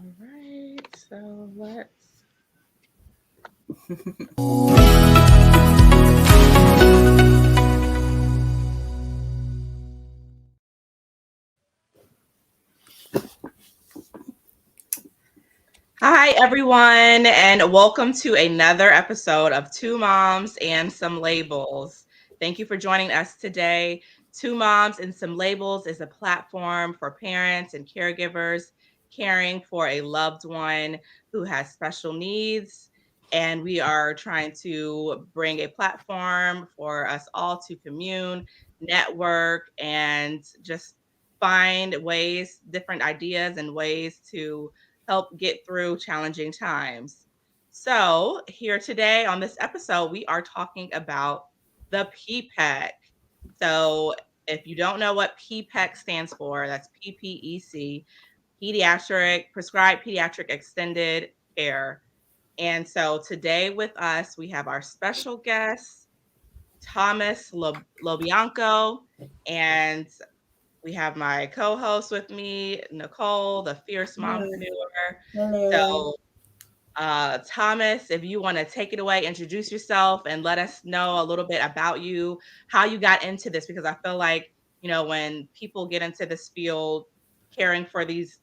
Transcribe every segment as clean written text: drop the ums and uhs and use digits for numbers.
All right, so let's. Hi, everyone, and welcome to another episode of Two Moms and Some Labels. Thank you for joining us today. Two Moms and Some Labels is a platform for parents and caregivers caring for a loved one who has special needs. And we are trying to bring a platform for us all to commune, network, and just find ways, different ideas and ways to help get through challenging times. So, here today on this episode, we are talking about the PPEC. So, if you don't know what PPEC stands for, that's PPEC, Prescribed Pediatric Extended Care. And so, today with us, we have our special guest, Thomas LoBianco, and we have my co-host with me, Nicole, the Fierce Mompreneur. Hello. So, Thomas, if you want to take it away, introduce yourself and let us know a little bit about you, how you got into this, because I feel like, when people get into this field, caring for this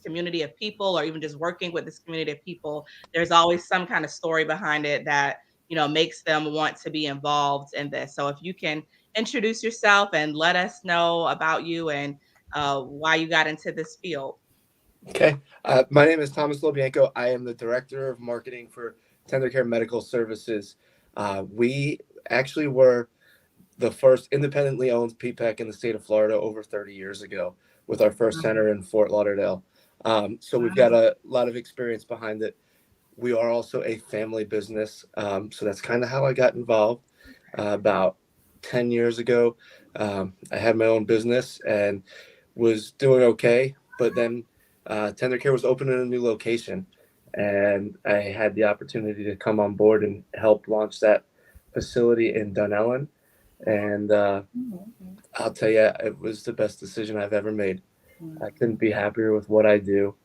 community of people, or even just working with this community of people, there's always some kind of story behind it that, makes them want to be involved in this. So if you can introduce yourself and let us know about you and why you got into this field. Okay. My name is Thomas LoBianco. I am the Director of Marketing for Tender Care Medical Services. We actually were the first independently owned PPEC in the state of Florida over 30 years ago with our first center in Fort Lauderdale. So we've got a lot of experience behind it. We are also a family business. So that's kind of how I got involved. About 10 years ago, I had my own business and was doing okay, but then Tender Care was opening a new location, and I had the opportunity to come on board and help launch that facility in Dunellen. And I'll tell you, it was the best decision I've ever made. I couldn't be happier with what I do.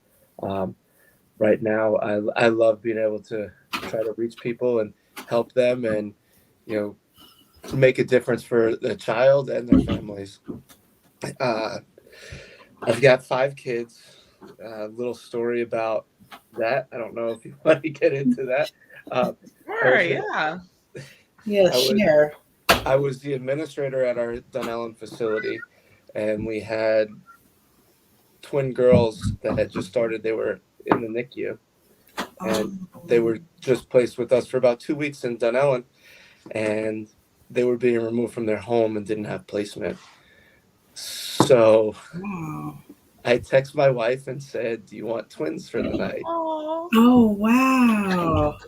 Right now, I love being able to try to reach people and help them, and make a difference for the child and their families. I've got 5 kids. A little story about that. I don't know if you want to get into that. Sure, yeah. Share. I was the administrator at our Dunellen facility, and we had twin girls that had just started. They were in the NICU, and they were just placed with us for about 2 weeks in Dunellen, and they were being removed from their home and didn't have placement. So I text my wife and said, "Do you want twins for the night?" Oh, wow.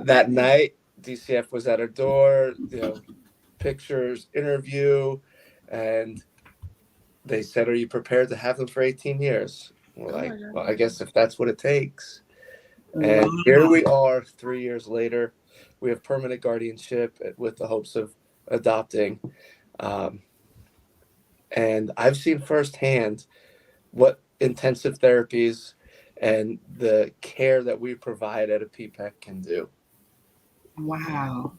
That night, DCF was at our door, pictures, interview, and they said, "Are you prepared to have them for 18 years?" We're like, well, I guess if that's what it takes. And here we are 3 years later. We have permanent guardianship with the hopes of adopting. And I've seen firsthand what intensive therapies and the care that we provide at a PPEC can do. Wow.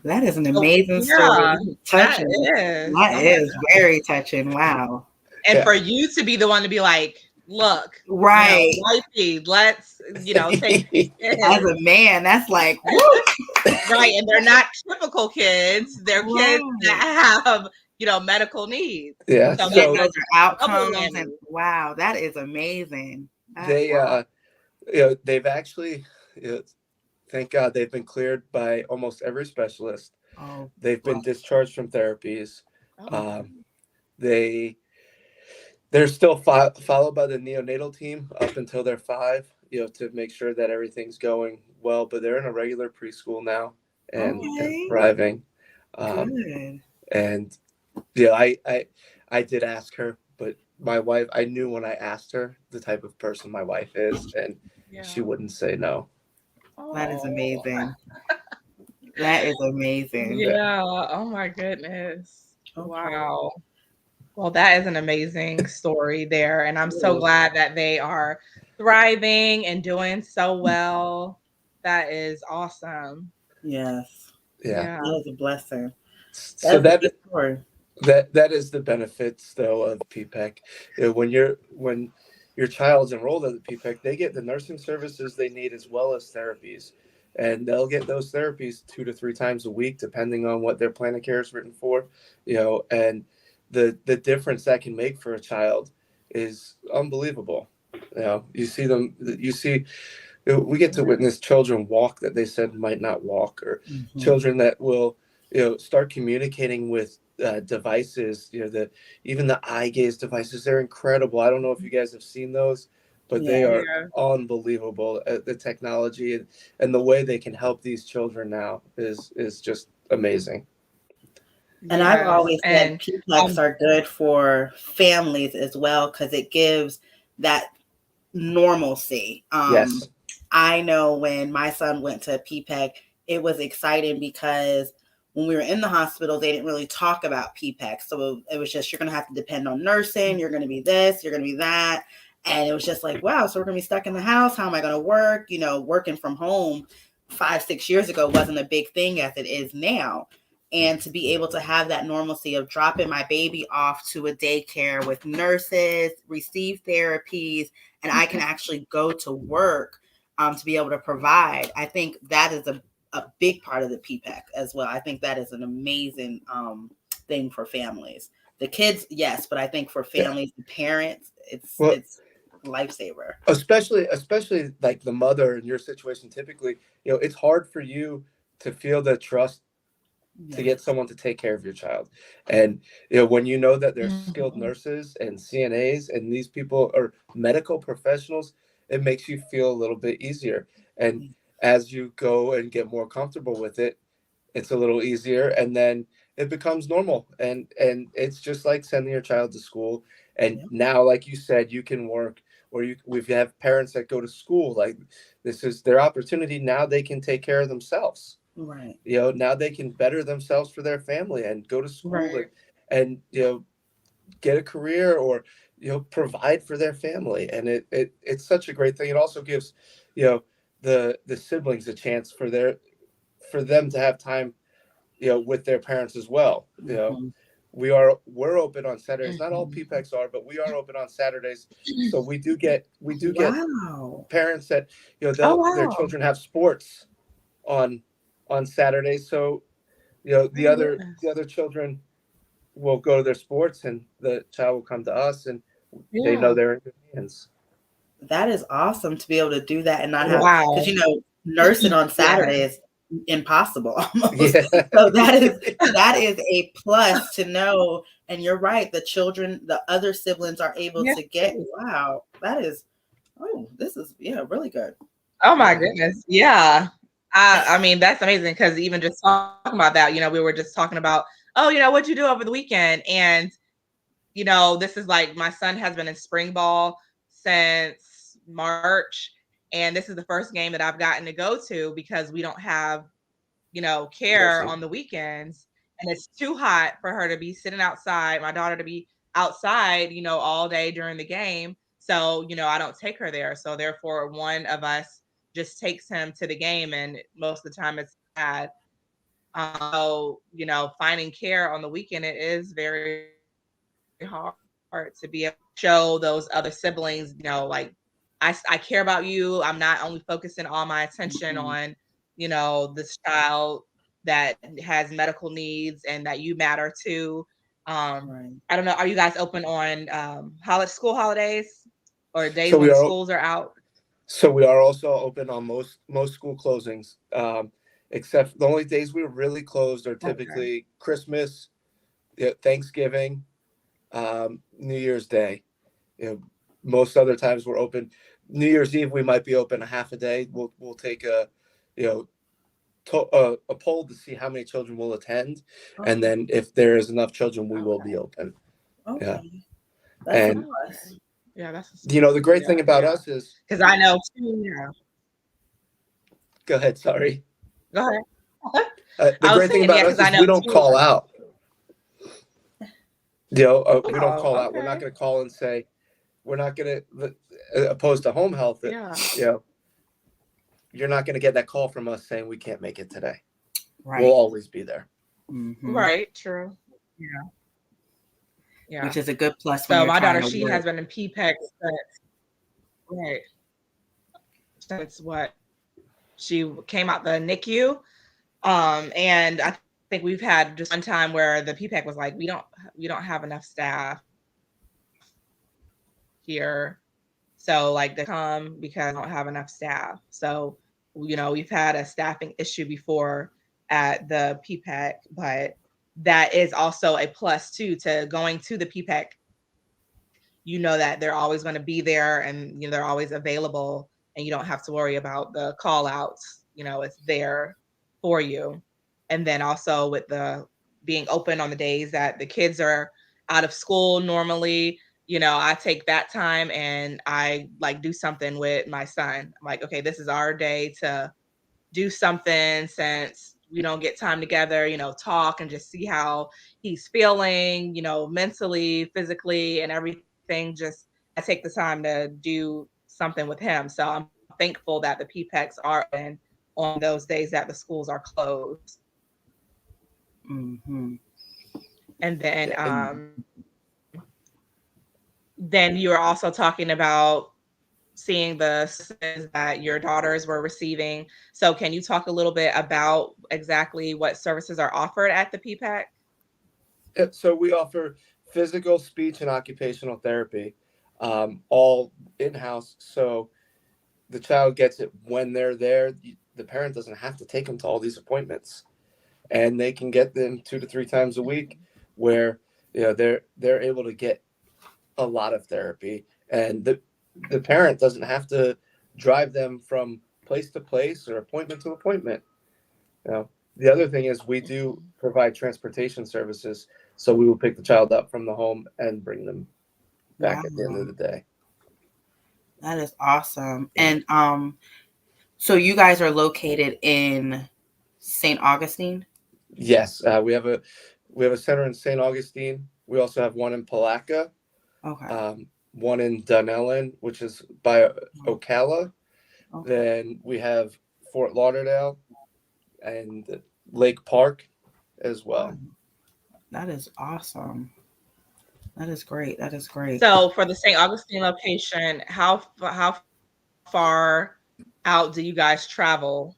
That is an amazing story. Touching. That is very touching. Wow. And for you to be the one to be like, look, right, wifey, let's, take as a man, that's like, woo. Right. And they're not typical kids. They're kids that have, medical needs. Yeah. So those are outcomes. And wow, that is amazing. They've actually, thank God, they've been cleared by almost every specialist. They've been discharged from therapies. They're still followed by the neonatal team up until they're 5, to make sure that everything's going well. But they're in a regular preschool now and thriving. Good. And I did ask her, but my wife, I knew when I asked her the type of person my wife is, and she wouldn't say no. That is amazing. That is amazing. Yeah. Oh my goodness. Wow. Well, that is an amazing story there. And I'm so glad that they are thriving and doing so well. That is awesome. Yes. Yeah. That is a blessing. So That's a good story. that is the benefits though of PPEC. When your child's enrolled at the PPEC, they get the nursing services they need as well as therapies, and they'll get those therapies 2 to 3 times a week depending on what their plan of care is written for. And the difference that can make for a child is unbelievable. You see them. We get to witness children walk that they said might not walk, or children that will start communicating with devices, even the eye gaze devices. They're incredible. I don't know if you guys have seen those, but they are unbelievable. The technology and the way they can help these children now is just amazing. And I've always said PPECs are good for families as well, because it gives that normalcy. Yes. I know when my son went to PPEC, it was exciting because when we were in the hospital, they didn't really talk about PPEC. So it was just, you're going to have to depend on nursing. You're going to be this, you're going to be that. And it was just like, wow, so we're going to be stuck in the house. How am I going to work? Working from home 5-6 years ago wasn't a big thing as it is now. And to be able to have that normalcy of dropping my baby off to a daycare with nurses, receive therapies, and I can actually go to work to be able to provide. I think that is a big part of the PPEC as well. I think that is an amazing thing for families. The kids, yes, but I think for families, the parents, it's lifesaver. Especially like the mother in your situation. Typically, it's hard for you to feel the trust to get someone to take care of your child. And when you know that there's skilled nurses and CNAs and these people are medical professionals, it makes you feel a little bit easier. And as you go and get more comfortable with it, it's a little easier, and then it becomes normal. And it's just like sending your child to school. And now, like you said, you can work, or we have parents that go to school. Like, this is their opportunity. Now they can take care of themselves. Right. Now they can better themselves for their family and go to school and get a career, or provide for their family. And it's such a great thing. It also gives the siblings a chance for them to have time with their parents as well. We're open on Saturdays. Not all PPECs are, but we are open on Saturdays. So we do get parents that their children have sports on Saturdays. So the other children will go to their sports, and the child will come to us, and they know they're in good hands. That is awesome to be able to do that and not have, because nursing on Saturday is impossible almost. So that is a plus to know. And you're right, the other siblings are able to get, wow, this is really good. Oh my goodness. Yeah. I mean, that's amazing, because even just talking about that, we were just talking about, what'd you do over the weekend? And, this is like, my son has been in spring ball since March, and this is the first game that I've gotten to go to because we don't have, care on the weekends. And it's too hot for her to be sitting outside, my daughter to be outside, all day during the game. So, I don't take her there. So therefore, one of us just takes him to the game, and most of the time it's bad. So, finding care on the weekend, it is very hard to be able to show those other siblings, like, I care about you. I'm not only focusing all my attention on, this child that has medical needs and that you matter to. I don't know. Are you guys open on school holidays or days when schools are out? So we are also open on most school closings, except the only days we're really closed are typically Christmas, Thanksgiving, New Year's Day. Most other times we're open. New Year's Eve we might be open a half a day. We'll take a poll to see how many children will attend, and then if there is enough children, we will be open. That's nice. Yeah, that's the great thing about us is, because I know too. Go ahead. Sorry. Go ahead. The great thing about us is we don't call out. We don't call out. Okay. We're not going to call and say, we're not going to, opposed to home health. Yeah. You're not going to get that call from us saying we can't make it today. Right. We'll always be there. Mm-hmm. Right. True. Yeah. Which is a good plus. So my daughter, she has been in PPECS since what? She came out the NICU. And I think we've had just one time where the PPEC was like, we don't have enough staff here. So like they come because I don't have enough staff. So, we've had a staffing issue before at the PPEC, but that is also a plus too, to going to the PPEC. That they're always going to be there and they're always available, and you don't have to worry about the call outs. It's there for you. And then also with the being open on the days that the kids are out of school normally, I take that time and I like do something with my son. I'm like, okay, this is our day to do something since we don't get time together, talk and just see how he's feeling, mentally, physically, and everything. Just I take the time to do something with him. So I'm thankful that the PPECs are in on those days that the schools are closed. Mm-hmm. And then you were also talking about seeing the services that your daughters were receiving. So can you talk a little bit about exactly what services are offered at the PPEC? So we offer physical, speech, and occupational therapy, all in-house. So the child gets it when they're there. The parent doesn't have to take them to all these appointments, and they can get them 2 to 3 times a week, where they're able to get a lot of therapy, and the parent doesn't have to drive them from place to place or appointment to appointment. The other thing is we do provide transportation services, so we will pick the child up from the home and bring them back at the end of the day. That is awesome. And so you guys are located in St. Augustine? Yes, we have a center in St. Augustine. We also have one in Palatka. Okay. One in Dunellen, which is by Ocala. Okay. Then we have Fort Lauderdale and Lake Park as well. That is awesome. That is great. That is great. So for the St. Augustine location, how far out do you guys travel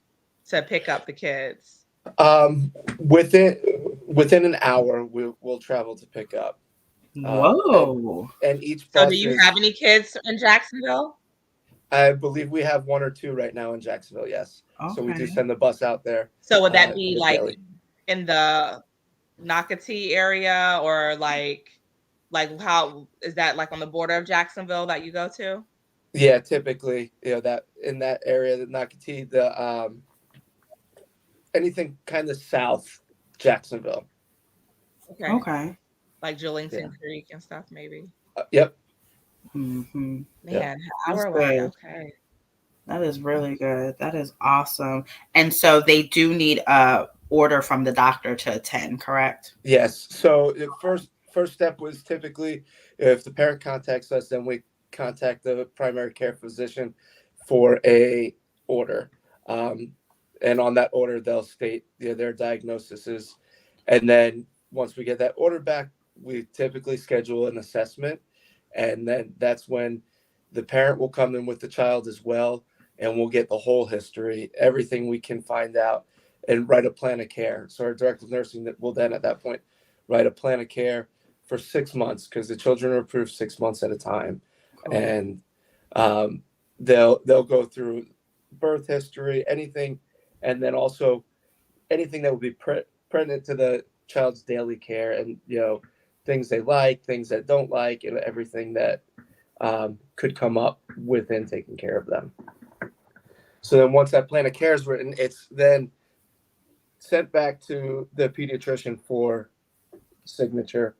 to pick up the kids? Within an hour, we'll travel to pick up. Whoa! And each bus. So do you have any kids in Jacksonville? I believe we have 1 or 2 right now in Jacksonville. Yes. Okay. So we do send the bus out there. So would that be like daily. In the Nocatee area, or like how is that, like on the border of Jacksonville that you go to? Yeah, typically, that in that area, the Nocatee, the anything kind of south Jacksonville. Okay. Like Julington Creek and stuff, maybe. Yep. Mm-hmm. Man, hour away. Okay. That is really good. That is awesome. And so they do need a order from the doctor to attend, correct? Yes. So the first step was typically, if the parent contacts us, then we contact the primary care physician for a order. And on that order, they'll state their diagnoses. And then once we get that order back, we typically schedule an assessment. And then that's when the parent will come in with the child as well. And we'll get the whole history, everything we can find out, and write a plan of care. So our director of nursing will then at that point write a plan of care for 6 months, because the children are approved 6 months at a time. Cool. And they'll go through birth history, anything, and then also anything that will be pertinent to the child's daily care, and things they like, things that don't like, and everything that could come up within taking care of them. So then once that plan of care is written, it's then sent back to the pediatrician for signature.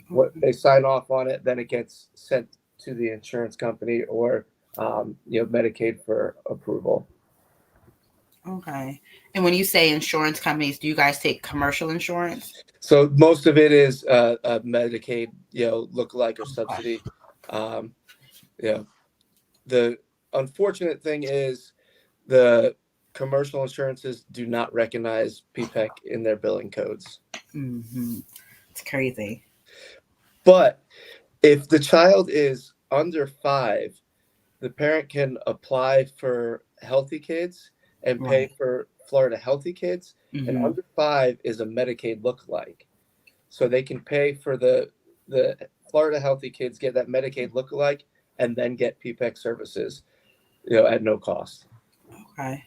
What they sign off on it, then it gets sent to the insurance company or Medicaid for approval. Okay. And when you say insurance companies, do you guys take commercial insurance? So most of it is a Medicaid, lookalike or subsidy. Um, you know, the unfortunate thing is the commercial insurances do not recognize PPEC in their billing codes. Mm-hmm. It's crazy. But if the child is under 5, the parent can apply for Healthy Kids and pay Right. for Florida Healthy Kids. And Mm-hmm. under 5 is a Medicaid lookalike. So they can pay for the Florida Healthy Kids, get that Medicaid lookalike, and then get PPEC services, at no cost. Okay.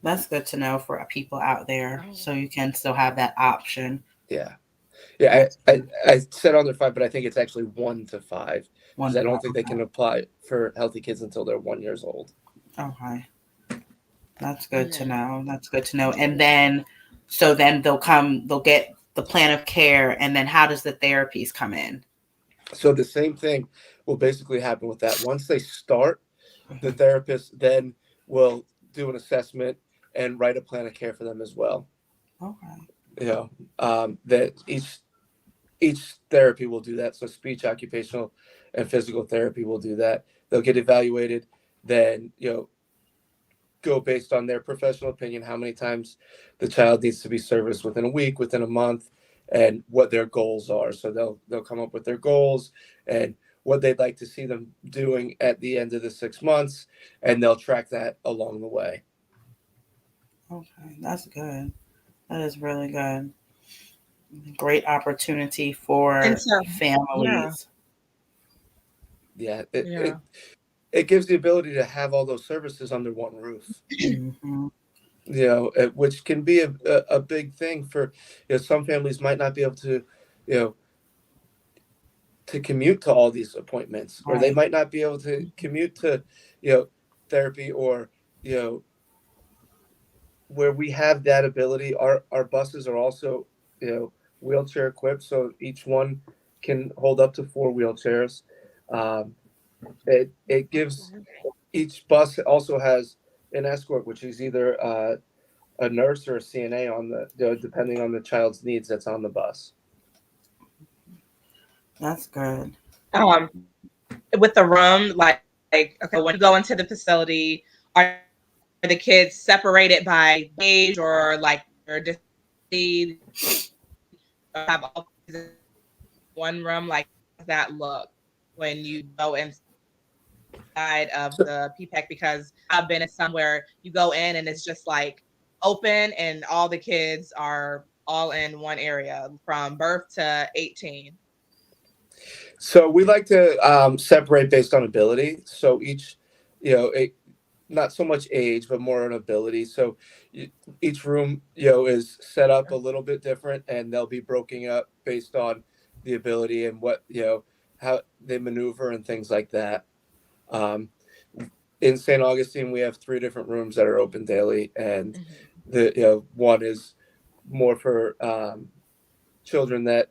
That's good to know for people out there, so you can still have that option. Yeah. Yeah, I said under 5, but I think it's actually 1 to 5 because I don't think they can apply for Healthy Kids until they're 1 years old. Okay. That's good to know. That's good to know. And then, so then they'll get the plan of care, and then how does the therapies come in? So the same thing will basically happen with that. Once they start, the therapist then will do an assessment and write a plan of care for them as well. Okay. That each therapy will do that. So speech, occupational, and physical therapy will do that. They'll get evaluated, then go based on their professional opinion how many times the child needs to be serviced within a week, within a month, and what their goals are. So they'll come up with their goals and what they'd like to see them doing at the end of the 6 months, and they'll track that along the way. Okay, that's good. That is really good. Great opportunity for families. Yeah, it gives the ability to have all those services under one roof. Mm-hmm. Which can be a big thing for, some families might not be able to, to commute to all these appointments, or they might not be able to commute to, therapy, or, where we have that ability. Our buses are also, wheelchair equipped, so each one can hold up to 4 wheelchairs. It gives, each bus also has an escort, which is either a nurse or a CNA on depending on the child's needs that's on the bus. That's good. With the room, like okay, when you go into the facility, are the kids separated by age or like or have all one room? Like, how does that look when you go inside of the PPEC? Because I've been in somewhere you go in and it's just like open and all the kids are all in one area from birth to 18. So we like to separate based on ability. So each, not so much age, but more on ability. So each room, is set up a little bit different, and they'll be broken up based on the ability and what, how they maneuver and things like that. In St. Augustine, we have 3 different rooms that are open daily, and the one is more for children that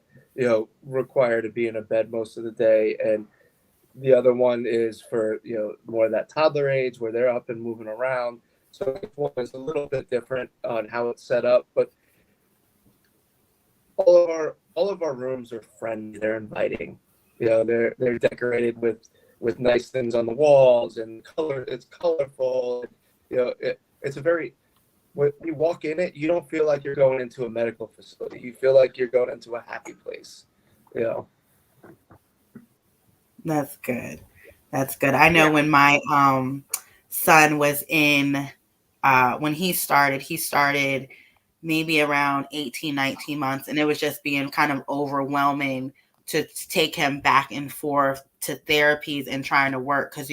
require to be in a bed most of the day, and the other one is for more of that toddler age where they're up and moving around. So each one is a little bit different on how it's set up, but all of our rooms are friendly. They're inviting. They're decorated with nice things on the walls, and it's colorful. It's a very, when you walk in it, you don't feel like you're going into a medical facility. You feel like you're going into a happy place. That's good. That's good. I know when my son was in, when he started maybe around 18, 19 months, and it was just being kind of overwhelming to take him back and forth to therapies and trying to work, because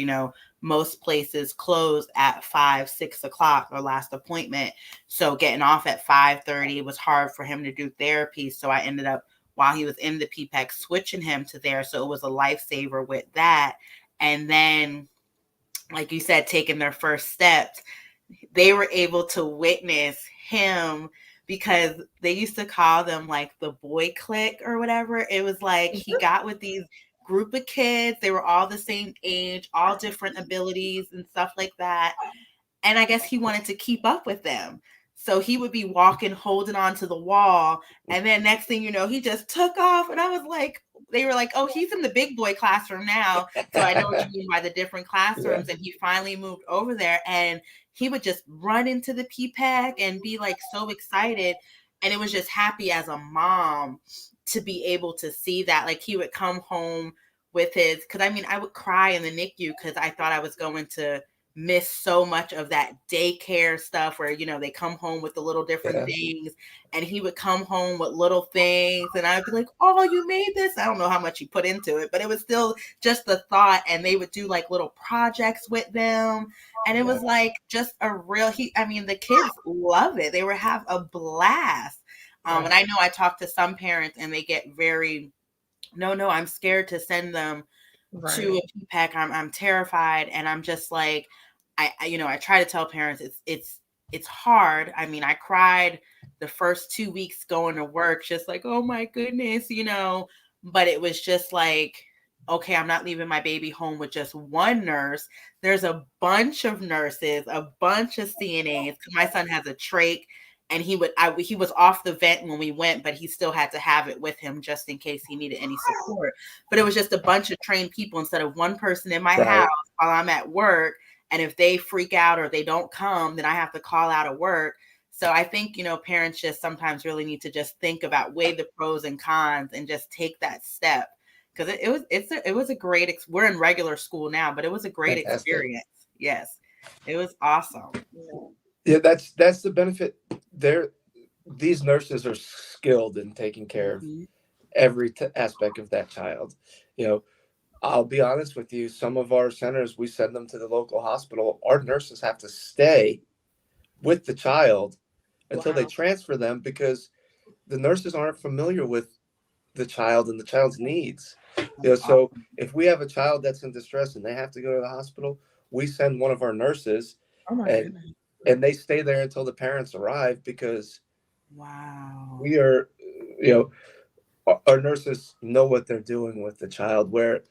most places close at 5, 6 o'clock or last appointment. So getting off at 5:30 was hard for him to do therapy. So I ended up, while he was in the PPEC, switching him to there. So it was a lifesaver with that. And then, like you said, taking their first steps, they were able to witness him, because they used to call them like the boy clique or whatever. It was like he got with these group of kids. They were all the same age, all different abilities and stuff like that. And I guess he wanted to keep up with them. So he would be walking, holding on to the wall. And then next thing you know, he just took off. And I was like, they were like, oh, he's in the big boy classroom now. So I know what you mean by the different classrooms. Yeah. And he finally moved over there, and he would just run into the PPEC and be like so excited. And it was just happy as a mom to be able to see that. Like, he would come home with his, because I mean, I would cry in the NICU because I thought I was going to miss so much of that daycare stuff where, you know, they come home with the little different things, and he would come home with little things, and I'd be like, oh, you made this. I don't know how much he put into it, but it was still just the thought. And they would do like little projects with them, and it was like just a real, I mean, the kids love it. They were have a blast. And I know I talked to some parents and they get very, no, I'm scared to send them to a PPEC. I'm terrified. And I'm just like, I try to tell parents it's hard. I mean, I cried the first 2 weeks going to work, just like, oh my goodness, but it was just like, okay, I'm not leaving my baby home with just one nurse. There's a bunch of nurses, a bunch of CNAs. My son has a trach, and he was off the vent when we went, but he still had to have it with him just in case he needed any support. But it was just a bunch of trained people instead of one person in my house while I'm at work. And if they freak out or they don't come, then I have to call out of work. So I think, parents just sometimes really need to just think about, weigh the pros and cons, and just take that step. Because it was a great, we're in regular school now, but it was a great experience. Yes, it was awesome. Yeah, that's the benefit. These nurses are skilled in taking care of every aspect of that child. I'll be honest with you. Some of our centers, we send them to the local hospital. Our nurses have to stay with the child until they transfer them, because the nurses aren't familiar with the child and the child's needs. So if we have a child that's in distress and they have to go to the hospital, we send one of our nurses, and they stay there until the parents arrive, because we are, our nurses know what they're doing with the child. Where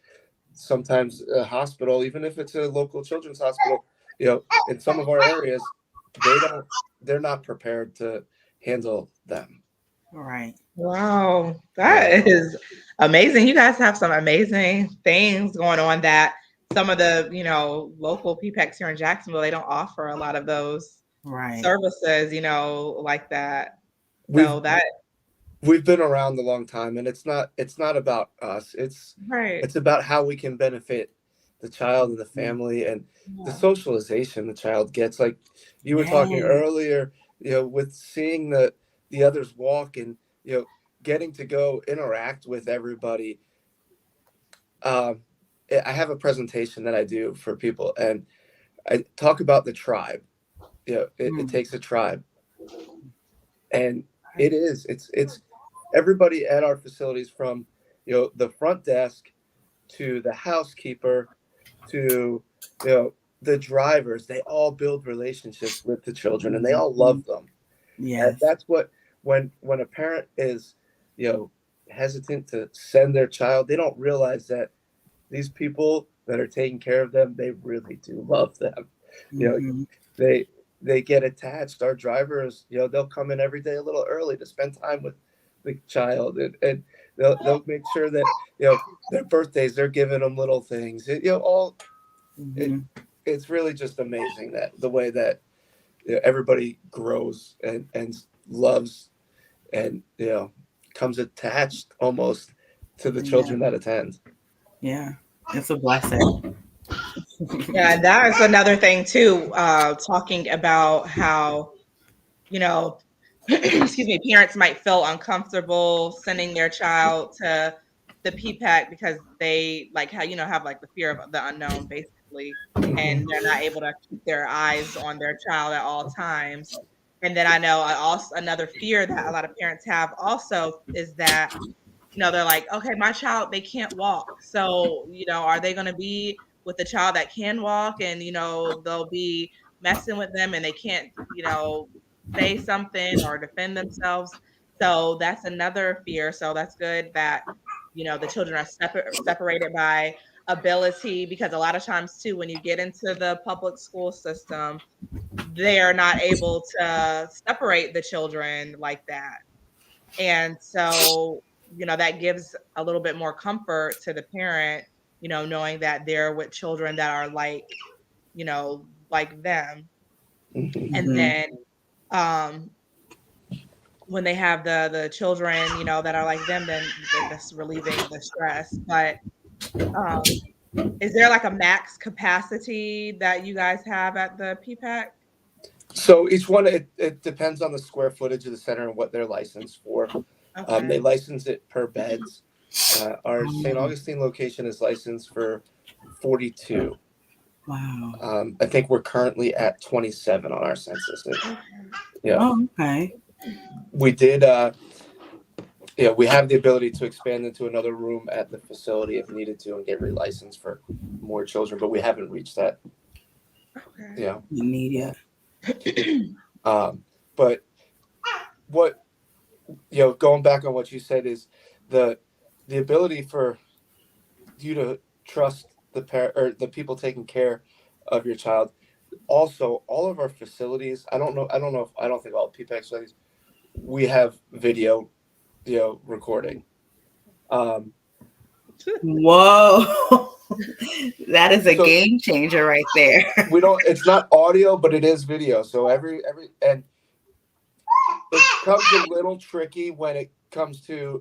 sometimes a hospital, even if it's a local children's hospital, in some of our areas, they're not prepared to handle them. Right. Wow. That is amazing. You guys have some amazing things going on that some of the, local PPECs here in Jacksonville, they don't offer a lot of those services, like that. We've been around a long time, and it's not about us. It's about how we can benefit the child and the family, and the socialization the child gets. Like you were talking earlier, with seeing the others walk, and getting to go interact with everybody. I have a presentation that I do for people, and I talk about the tribe. It takes a tribe, and it's everybody at our facilities, from the front desk to the housekeeper to the drivers. They all build relationships with the children, and they all love them. And that's what, when a parent is hesitant to send their child, they don't realize that these people that are taking care of them, they really do love them. They get attached. Our drivers, they'll come in every day a little early to spend time with the child, and they'll make sure that their birthdays, they're giving them little things. It's really just amazing that the way that everybody grows and loves, and comes attached almost to the children that attend. Yeah, it's a blessing. Yeah, that is another thing too. Talking about how, excuse me, parents might feel uncomfortable sending their child to the PPEC because they have like the fear of the unknown, basically, and they're not able to keep their eyes on their child at all times. And then I know also another fear that a lot of parents have also is that, they're like, okay, my child, they can't walk. So, are they going to be with the child that can walk, and, they'll be messing with them and they can't, say something or defend themselves. So that's another fear. So that's good that the children are separated by ability, because a lot of times too, when you get into the public school system, they are not able to separate the children like that. And so, that gives a little bit more comfort to the parent, knowing that they're with children that are like them. Mm-hmm. And then when they have the children, that are like them, then that's relieving the stress. But is there like a max capacity that you guys have at the PPEC? So each one, it depends on the square footage of the center and what they're licensed for. Okay. They license it per beds. Our St. Augustine location is licensed for 42. Wow. I think we're currently at 27 on our census. Yeah. Oh, okay. We did. We have the ability to expand into another room at the facility if needed to and get relicensed for more children, but we haven't reached that. Okay. Yeah. Media. But what, going back on what you said is the ability for you to trust the parent or the people taking care of your child. Also, all of our facilities, I don't think all PPEC facilities, we have video, recording. Whoa. That is a game changer right there. It's not audio, but it is video. So and it comes a little tricky when it comes to,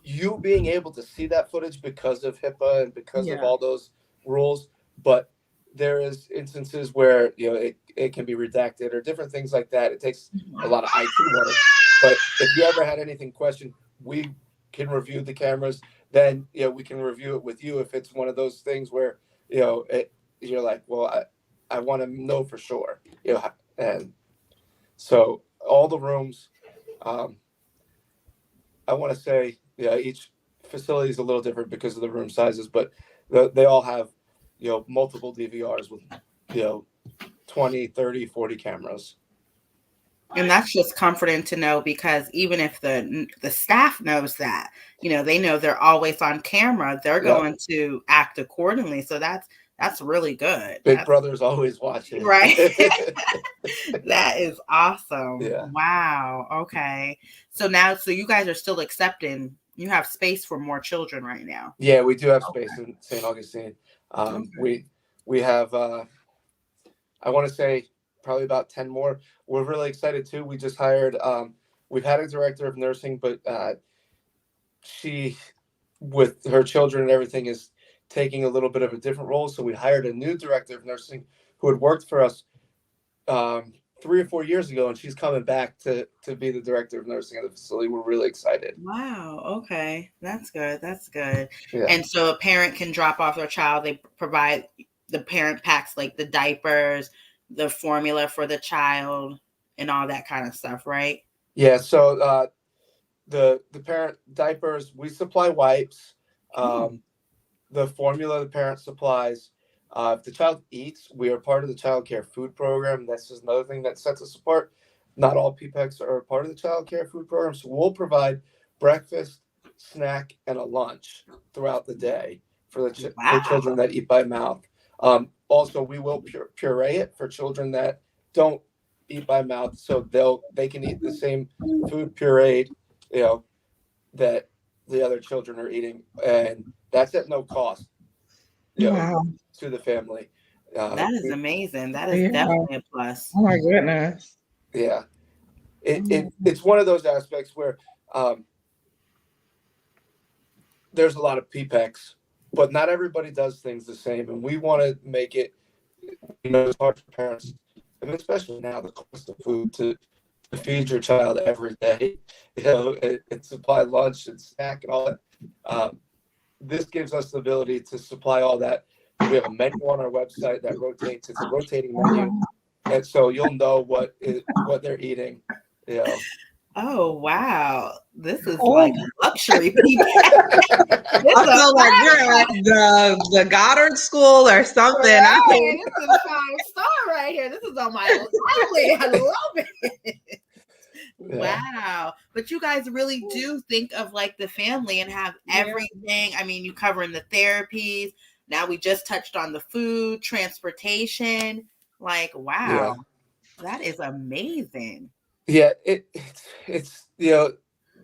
you being able to see that footage because of HIPAA and because of all those rules. But there is instances where, it can be redacted or different things like that. It takes a lot of IT work. But if you ever had anything questioned, we can review the cameras. Then, we can review it with you if it's one of those things where, you're like, well, I want to know for sure. And so all the rooms, I want to say, each facility is a little different because of the room sizes, but they all have, multiple DVRs with, 20, 30, 40 cameras. And that's just comforting to know, because even if the staff knows that, they know they're always on camera, they're going to act accordingly. So that's really good. Big Brother's always watching. Right. That is awesome. Yeah. Wow. Okay. So you guys are still accepting, you have space for more children right now. Yeah, we do have space in St. Augustine. We have, I want to say, probably about 10 more. We're really excited too. We just hired, we've had a director of nursing, but she, with her children and everything, is taking a little bit of a different role. So we hired a new director of nursing who had worked for us 3 or 4 years ago, and she's coming back to be the director of nursing at the facility. We're really excited. Wow. Okay. That's good. That's good. Yeah. And so a parent can drop off their child. They provide, the parent packs like the diapers, the formula for the child, and all that kind of stuff, right? Yeah. So the parent diapers, we supply wipes. The formula the parent supplies. If the child eats, we are part of the child care food program. That's just another thing that sets us apart. Not all PPECs are part of the child care food program. So we'll provide breakfast, snack, and a lunch throughout the day for for children that eat by mouth. Also, we will puree it for children that don't eat by mouth, so they can eat the same food pureed, that the other children are eating, and that's at no cost, to the family. That is amazing. That is definitely a plus. Oh my goodness. Yeah, it's one of those aspects where there's a lot of PPECs, but not everybody does things the same, and we want to make it, it's hard for parents, I mean, especially now, the cost of food to feed your child every day, and supply lunch and snack and all that. This gives us the ability to supply all that. We have a menu on our website that rotates. It's a rotating menu, and so you'll know what they're eating. Oh wow, this is like luxury people. I feel like we're at the Goddard School or something. Right. This is 5-star right here. This is on my lovely. I love it. Wow. But you guys really do think of like the family and have everything. I mean, you covering the therapies. Now we just touched on the food, transportation. Like, wow, that is amazing. Yeah, it's the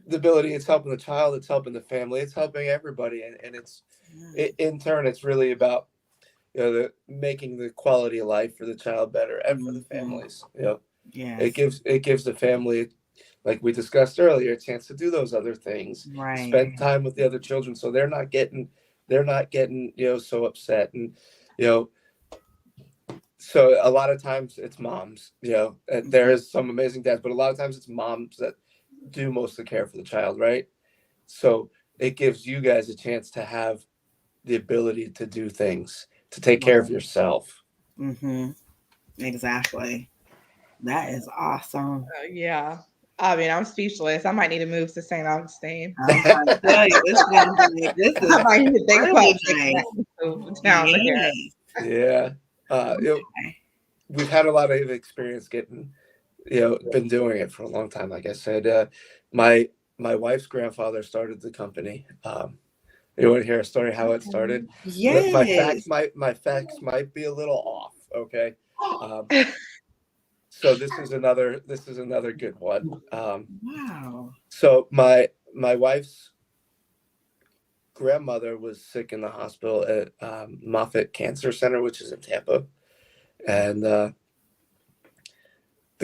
ability, it's helping the child, it's helping the family, it's helping everybody, and in turn, it's really about making the quality of life for the child better and for the families. It gives the family, like we discussed earlier, a chance to do those other things, spend time with the other children, so they're not getting so upset, and so a lot of times it's moms. There is some amazing dads, but a lot of times it's moms that do most of the care for the child, right? So it gives you guys a chance to have the ability to do things, to take care of yourself. Exactly. That is awesome. Yeah. I mean, I'm speechless. I might need to move to St. Augustine. I'm trying to tell you, this is I might need to think really about move down there. Yeah. We've had a lot of experience getting, been doing it for a long time. Like I said, my wife's grandfather started the company. You want to hear a story how it started? Yes. My facts might be a little off. Okay. So this is another good one. Wow. So my wife's grandmother was sick in the hospital at Moffitt Cancer Center, which is in Tampa, and the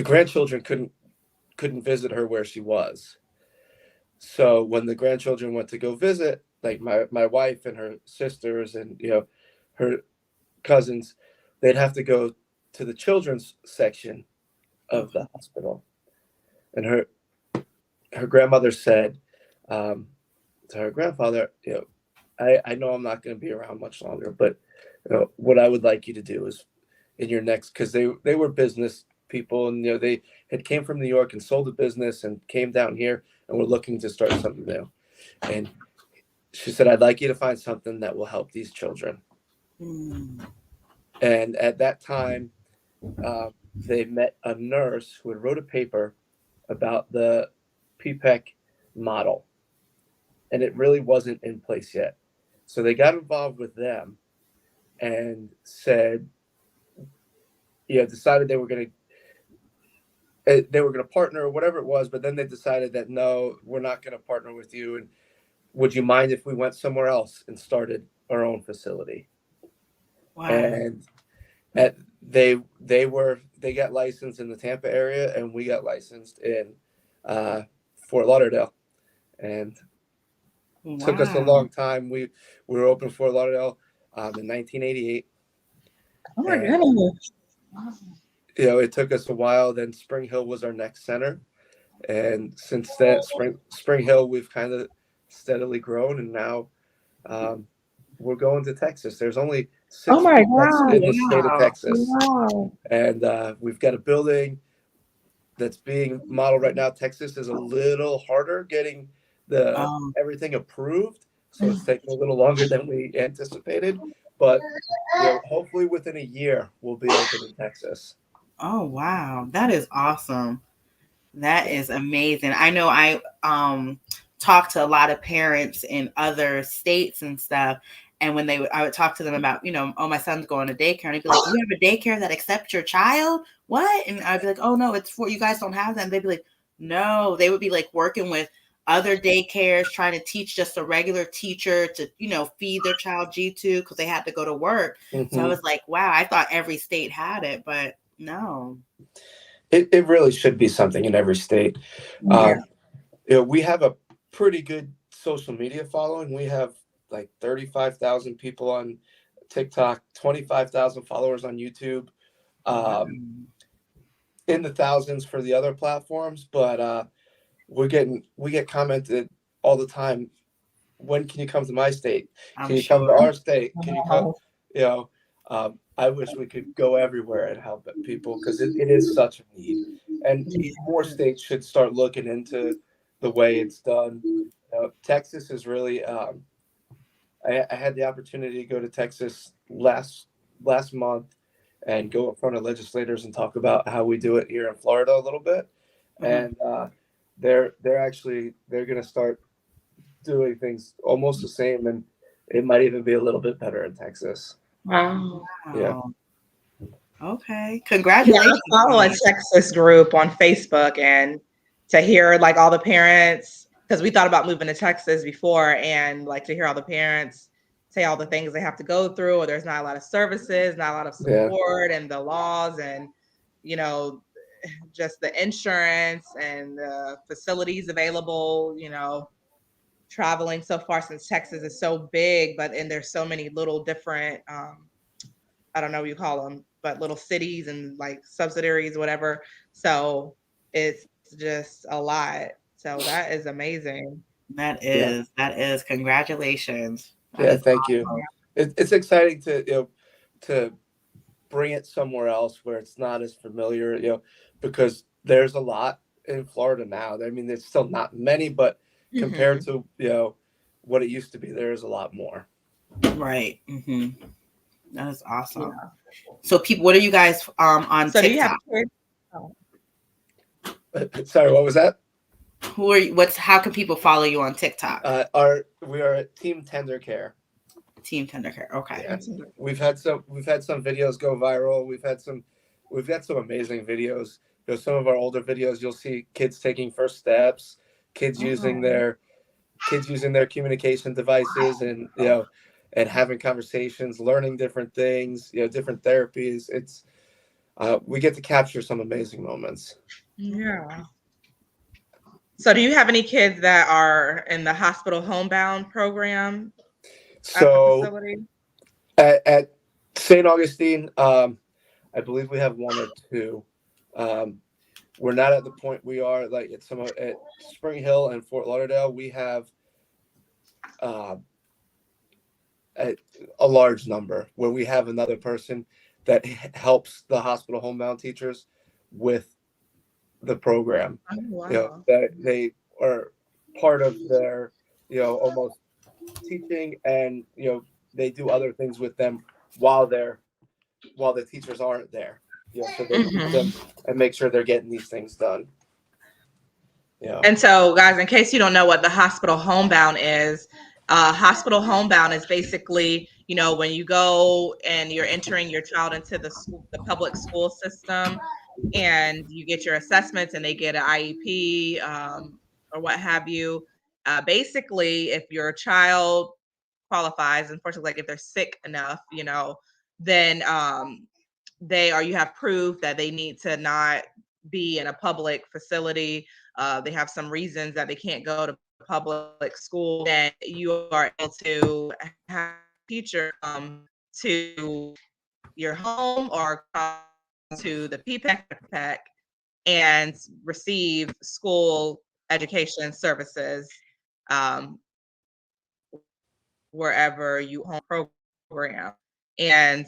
grandchildren couldn't visit her where she was. So when the grandchildren went to go visit, like my wife and her sisters and her cousins, they'd have to go to the children's section of the hospital, and her grandmother said to her grandfather, I know I'm not going to be around much longer, but what I would like you to do is in your next, because they were business people, and they had came from New York and sold a business and came down here and were looking to start something new. And she said, I'd like you to find something that will help these children. And at that time, they met a nurse who had wrote a paper about the PPEC model, and it really wasn't in place yet. So they got involved with them and said, decided they were going to partner or whatever it was, but then they decided that no, we're not going to partner with you, and would you mind if we went somewhere else and started our own facility? Wow. And they got licensed in the Tampa area, and we got licensed in Fort Lauderdale, and took us a long time. We were open Fort Lauderdale in 1988. Oh my goodness. It took us a while. Then Spring Hill was our next center, and since then, Spring Hill, we've kind of steadily grown, and now we're going to Texas. There's only 6 in the state of Texas, and we've got a building that's being modeled right now. Texas is a little harder getting everything approved, so it's taking a little longer than we anticipated. But hopefully within a year we'll be open in Texas. Oh wow, that is awesome. That is amazing. I know I talk to a lot of parents in other states and stuff, and when I would talk to them about, oh, my son's going to daycare, and I'd be like, you have a daycare that accepts your child? What? And I'd be like, oh no, it's for you guys don't have that. And they'd be like, no, they would be like working with other daycares, trying to teach just a regular teacher to, feed their child G2 because they had to go to work. So I was like, wow, I thought every state had it, but no. It really should be something in every state. We have a pretty good social media following. We have like 35,000 people on TikTok, 25,000 followers on YouTube, in the thousands for the other platforms. But we get commented all the time. When can you come to my state? Can you come to our state? Can you come? I wish we could go everywhere and help people, because it is such a need, and more states should start looking into the way it's done. Texas is really. I had the opportunity to go to Texas last month and go in front of legislators and talk about how we do it here in Florida a little bit, and they're going to start doing things almost the same, and it might even be a little bit better in Texas. Wow. Yeah. Okay. Yeah, Congratulations. I follow a Texas group on Facebook, and to hear like all the parents, because we thought about moving to Texas before, and like to hear all the parents say all the things they have to go through, or there's not a lot of services, not a lot of Yeah. support, and the laws, and just the insurance and the facilities available, traveling so far, since Texas is so big, and there's so many little different I don't know what you call them, but little cities and like subsidiaries, whatever. So it's just a lot. So that is amazing. That Yeah. is congratulations. That Yeah. is Thank you. awesome. It's exciting to bring it somewhere else where it's not as familiar, because there's a lot in Florida now. I mean, there's still not many, but compared to, what it used to be, there is a lot more. Right. That is awesome. Yeah. So people, what are you guys on So do you have TikTok? kids? Oh. Sorry, what was that? Who are you, how can people follow you on TikTok? We are at Team Tender Care. Team Tender Care. Okay. Yeah. We've had some videos go viral. We've got some amazing videos. Some of our older videos, you'll see kids taking first steps, kids using their communication devices, and and having conversations, learning different things, different therapies. It's we get to capture some amazing moments. Yeah. So do you have any kids that are in the hospital homebound program at the facility? At St. Augustine, I believe we have one or two. We're not at the point we are like at Spring Hill and Fort Lauderdale. We have a large number where we have another person that helps the hospital homebound teachers with the program. Oh, wow. That they are part of their, almost teaching, and they do other things with them while the teachers aren't there. So they teach them and make sure they're getting these things done. Yeah. And so, guys, in case you don't know what the hospital homebound is, hospital homebound is basically, when you go and you're entering your child into the public school system, and you get your assessments, and they get an IEP or what have you. Basically, if your child qualifies, unfortunately, like if they're sick enough, then you have proof that they need to not be in a public facility. They have some reasons that they can't go to public school, and you are able to have a teacher come to your home or come to the PPECS and receive school education services wherever you home program. And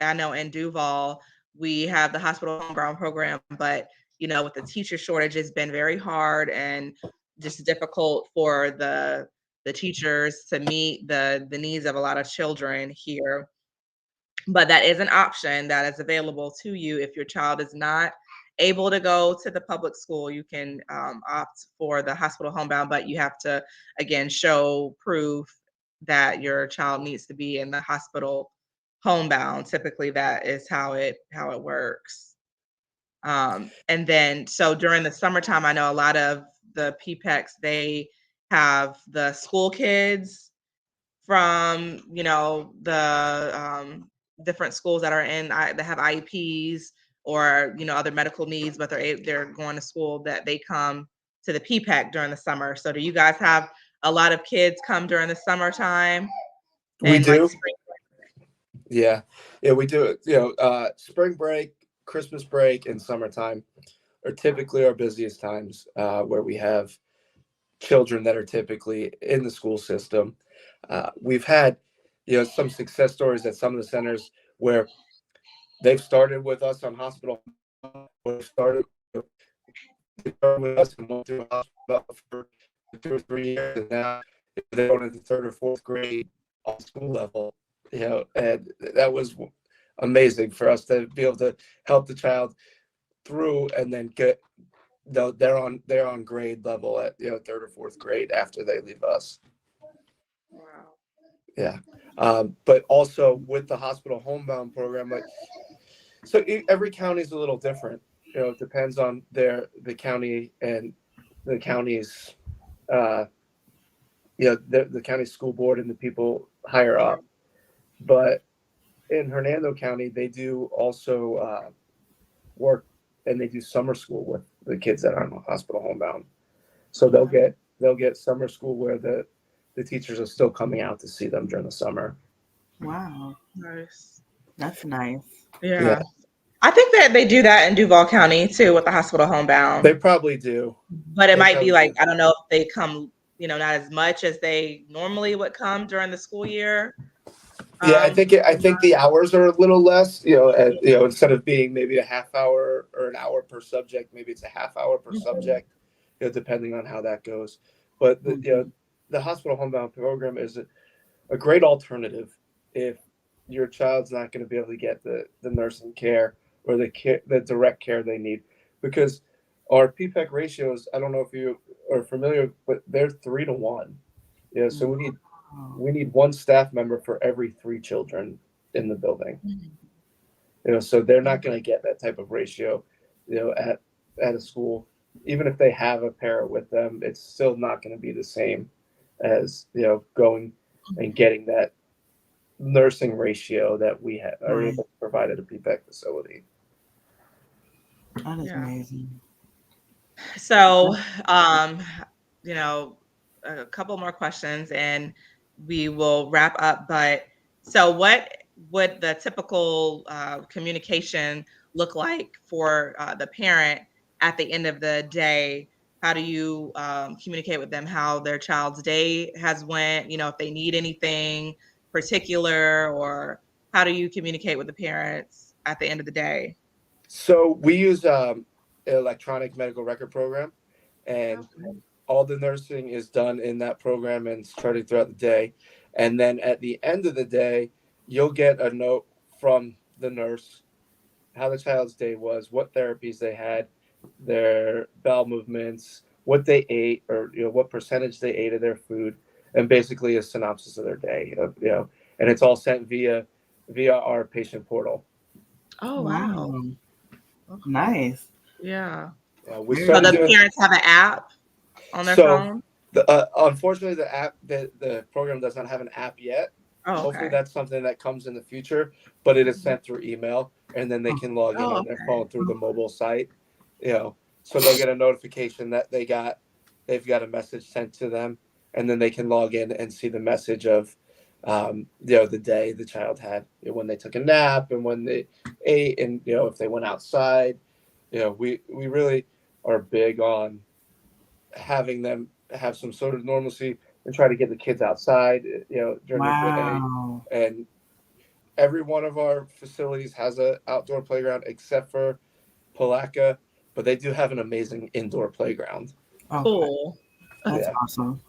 I know in Duval, we have the hospital homegrown program, but with the teacher shortage, it's been very hard and just difficult for the teachers to meet the needs of a lot of children here. But that is an option that is available to you if your child is not able to go to the public school. You can opt for the hospital homebound, but you have to, again, show proof that your child needs to be in the hospital homebound. Typically, that is how it works. And then, so during the summertime, I know a lot of the PPECs, they have the school kids from the different schools that are that have IEPs or other medical needs, but they're going to school, that they come to the PPEC during the summer. So do you guys have a lot of kids come during the summertime? We And do. like spring break? Yeah, we do. Spring break, Christmas break, and summertime are typically our busiest times, where we have children that are typically in the school system. We've had, some success stories at some of the centers where they've started with us on hospital, or started with us and went through hospital for 2 or 3 years, and now they're going into 3rd or 4th grade on school level. And that was amazing for us to be able to help the child through, and then they're on grade level at third or fourth grade after they leave us. Wow. Yeah. But also with the hospital homebound program, so every county is a little different. It depends on the county and the county's the county school board and the people higher up. But in Hernando County, they do also work, and they do summer school with the kids that are on hospital homebound. So they'll get summer school where the teachers are still coming out to see them during the summer. Wow. Nice. That's nice. Yeah. I think that they do that in Duval County too with the hospital homebound. They probably do. But it might be like, I don't know if they come, not as much as they normally would come during the school year. Yeah, I think the hours are a little less, and, instead of being maybe a half hour or an hour per subject, maybe it's a half hour per subject, depending on how that goes. But the hospital homebound program is a great alternative if your child's not going to be able to get the nursing care or the direct care they need, because our PPEC ratios, I don't know if you are familiar, but they're 3-to-1. So we need one staff member for every 3 children in the building. So they're not going to get that type of ratio, at a school. Even if they have a para with them, it's still not going to be the same as going and getting that nursing ratio that we are able to provide at a PPEC facility. That is amazing. So, a couple more questions and we will wrap up. But so what would the typical communication look like for the parent at the end of the day? How do you communicate with them how their child's day has went? If they need anything particular, or how do you communicate with the parents at the end of the day? So we use an electronic medical record program, and all the nursing is done in that program and started throughout the day. And then at the end of the day, you'll get a note from the nurse how the child's day was, what therapies they had, their bowel movements, what they ate, or what percentage they ate of their food, and basically a synopsis of their day. And it's all sent via our patient portal. Oh wow! Nice. Yeah. We So the parents have an app on their phone? Unfortunately, the app, the program does not have an app yet. Hopefully that's something that comes in the future, but it is sent through email, and then they can log in on their phone through the mobile site. So they'll get a notification that they've got a message sent to them, and then they can log in and see the message of the day the child had, when they took a nap and when they ate, and if they went outside. We really are big on having them have some sort of normalcy and try to get the kids outside, during the day. And every one of our facilities has an outdoor playground except for Palaca, but they do have an amazing indoor playground. Cool. That's awesome.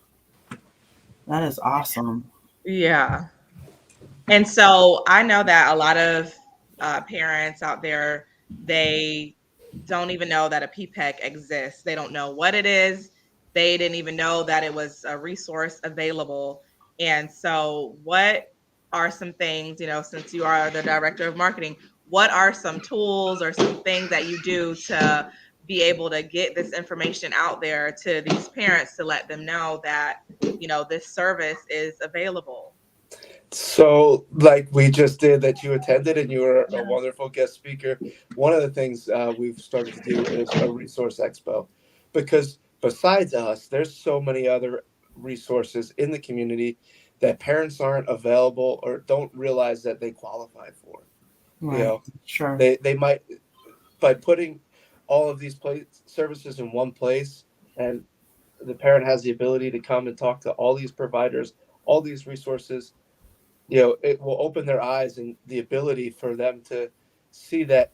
That is awesome. Yeah. And so I know that a lot of parents out there, they don't even know that a PPEC exists. They don't know what it is. They didn't even know that it was a resource available. And so what are some things, since you are the director of marketing, what are some tools or some things that you do to be able to get this information out there to these parents to let them know that, this service is available? So, like we just did, that you attended, and you were a wonderful guest speaker. One of the things we've started to do is a resource expo, because besides us, there's so many other resources in the community that parents aren't available or don't realize that they qualify for. Sure. They might, by putting all of these services in one place, and the parent has the ability to come and talk to all these providers, all these resources. It will open their eyes and the ability for them to see that,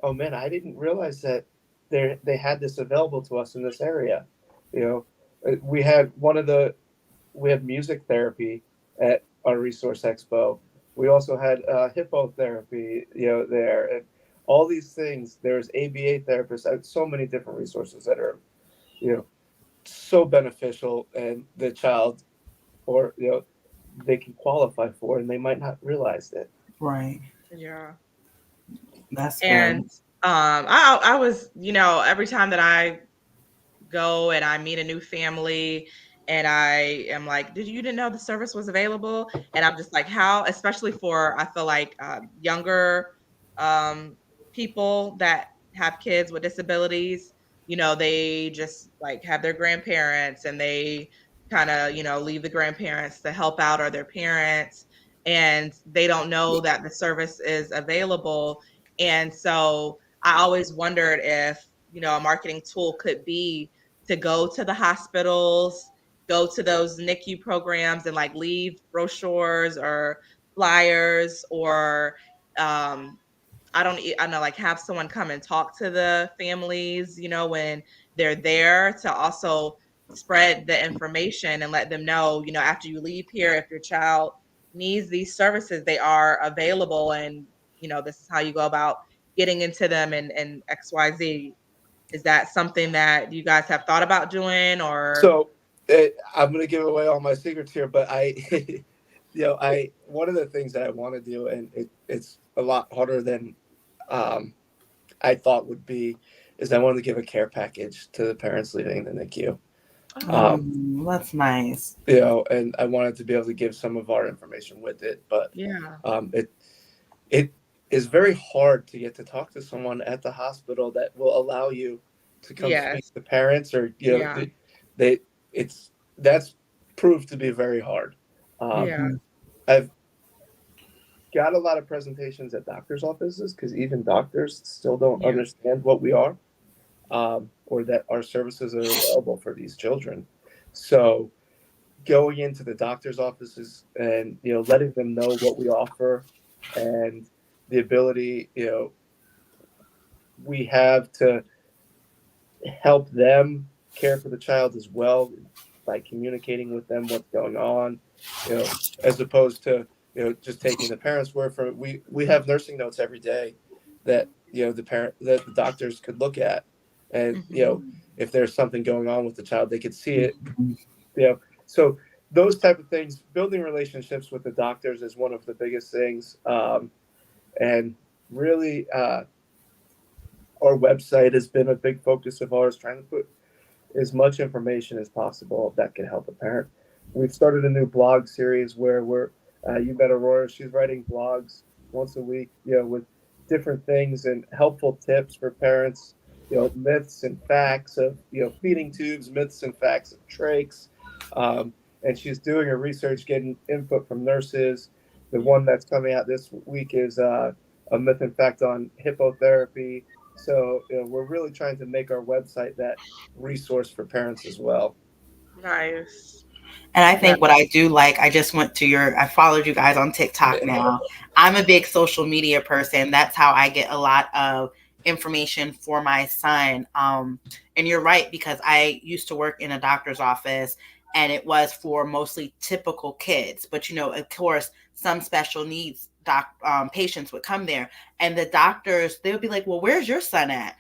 oh man, I didn't realize that they had this available to us in this area. We have music therapy at our resource expo. We also had hippotherapy, there, and all these things. There's ABA therapists, so many different resources that are, so beneficial, and the child, or they can qualify for, and they might not realize it. Right. Yeah. That's good. And I was, every time that I go and I meet a new family and I am like, you didn't know the service was available? And I'm just like, how, especially for, I feel like younger people that have kids with disabilities, they just like have their grandparents and they kind of, leave the grandparents to help out, or their parents, and they don't know that the service is available. And so I always wondered if, a marketing tool could be to go to the hospitals, go to those NICU programs and like leave brochures or flyers, or I don't know, like have someone come and talk to the families, when they're there, to also spread the information and let them know, after you leave here, if your child needs these services, they are available, and this is how you go about getting into them, and XYZ. Is that something that you guys have thought about doing, or? So I'm going to give away all my secrets here, but one of the things that I want to do, and it's a lot harder than I thought would be, is I wanted to give a care package to the parents leaving the NICU. That's nice. And I wanted to be able to give some of our information with it, but Yeah, it is very hard to get to talk to someone at the hospital that will allow you to come speak to parents, or that's proved to be very hard. I've got a lot of presentations at doctors' offices, because even doctors still don't understand what we are, or that our services are available for these children. So going into the doctor's offices and letting them know what we offer, and the ability we have to help them care for the child as well, by communicating with them what's going on, as opposed to just taking the parents' word for it. We have nursing notes every day that the doctors could look at, and if there's something going on with the child, they could see it. So those type of things, building relationships with the doctors is one of the biggest things, and really our website has been a big focus of ours, trying to put as much information as possible that can help a parent. We've started a new blog series where you met Aurora. She's writing blogs once a week, with different things and helpful tips for parents, myths and facts of, feeding tubes, myths and facts of trachs. And she's doing her research, getting input from nurses. The one that's coming out this week is a myth and fact on hippotherapy. So we're really trying to make our website that resource for parents as well. Nice. And I think what I do like, I just went to I followed you guys on TikTok now. I'm a big social media person. That's how I get a lot of information for my son. And you're right, because I used to work in a doctor's office, and it was for mostly typical kids. But, of course, some special needs patients would come there, and the doctors, they would be like, well, where's your son at?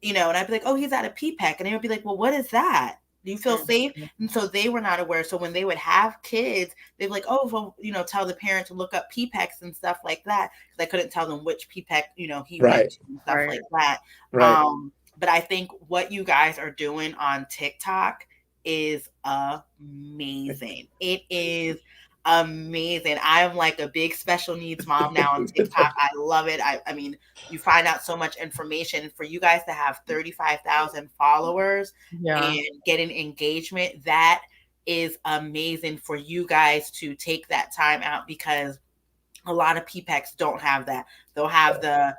And I'd be like, oh, he's at a PPEC. And they would be like, well, what is that? Do you feel safe? And so they were not aware. So when they would have kids, they'd be like, oh, well, tell the parent to look up PPECs and stuff like that. Because I couldn't tell them which PPEC, he went to and stuff like that. Right. But I think what you guys are doing on TikTok is amazing. It is amazing. I'm like a big special needs mom now on TikTok. I love it. I mean, you find out so much information. For you guys to have 35,000 followers and getting engagement, that is amazing for you guys to take that time out, because a lot of PPECs don't have that. They'll have the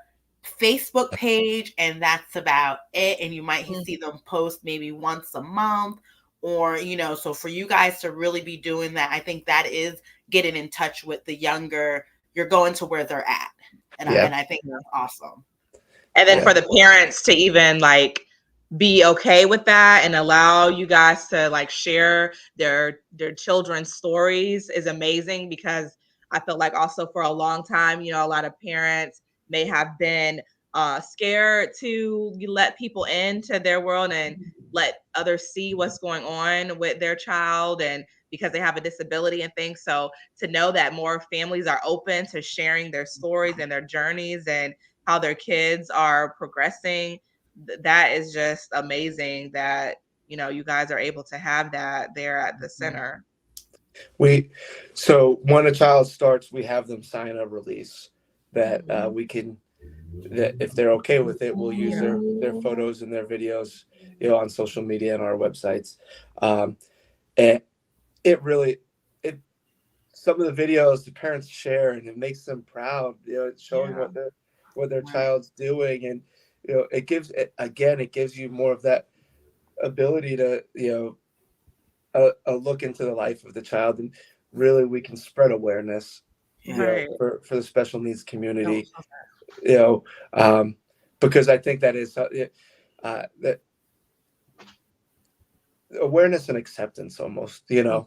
Facebook page, and that's about it. And you might see them post maybe once a month, or, so for you guys to really be doing that, I think that is getting in touch with the younger. You're going to where they're at. And I think that's awesome. And then for the parents to even like be okay with that and allow you guys to like share their children's stories is amazing, because I feel like also for a long time, a lot of parents may have been scared to let people into their world and let others see what's going on with their child, and because they have a disability and things. So to know that more families are open to sharing their stories and their journeys and how their kids are progressing, that is just amazing that, you guys are able to have that there at the center. So when a child starts, we have them sign a release that we can, that if they're okay with it, we'll use their photos and their videos, on social media and our websites. And it really, some of the videos the parents share, and it makes them proud, it's showing what their child's doing. And, it gives you more of that ability to, a look into the life of the child, and really we can spread awareness for the special needs community, because I think that is that awareness and acceptance almost, and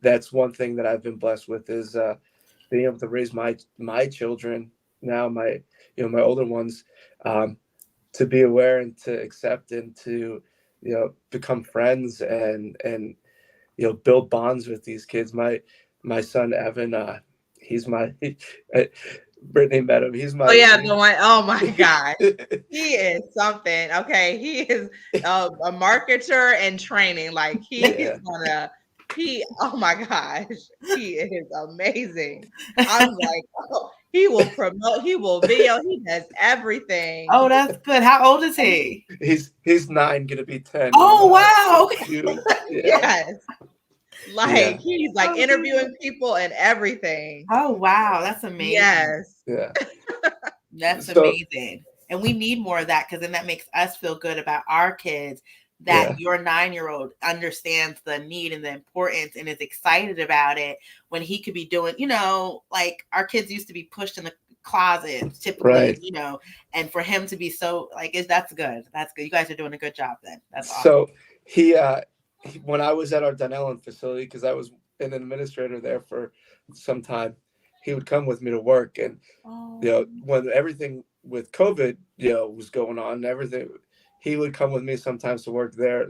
that's one thing that I've been blessed with, is being able to raise my children now, my older ones, to be aware and to accept and to become friends and build bonds with these kids. My son Evan, he's my Brittany met him. He's my the one. Oh my gosh, he is something. Okay, he is a marketer and training. Like oh my gosh, he is amazing. I'm like, he will promote, he will video, he does everything. Oh, that's good. How old is he? He's 9, gonna be 10. Oh, wow. Okay. Yes. Like he's like interviewing people and everything. Oh, wow. That's amazing. Yes. Yeah. That's amazing. And we need more of that, because then that makes us feel good about our kids, that your 9-year-old understands the need and the importance and is excited about it, when he could be doing, like our kids used to be pushed in the closet typically, and for him to be so that's good. That's good. You guys are doing a good job then. That's awesome. So he when I was at our Dunellen facility, because I was an administrator there for some time, he would come with me to work, and when everything with COVID was going on and everything, he would come with me sometimes to work there,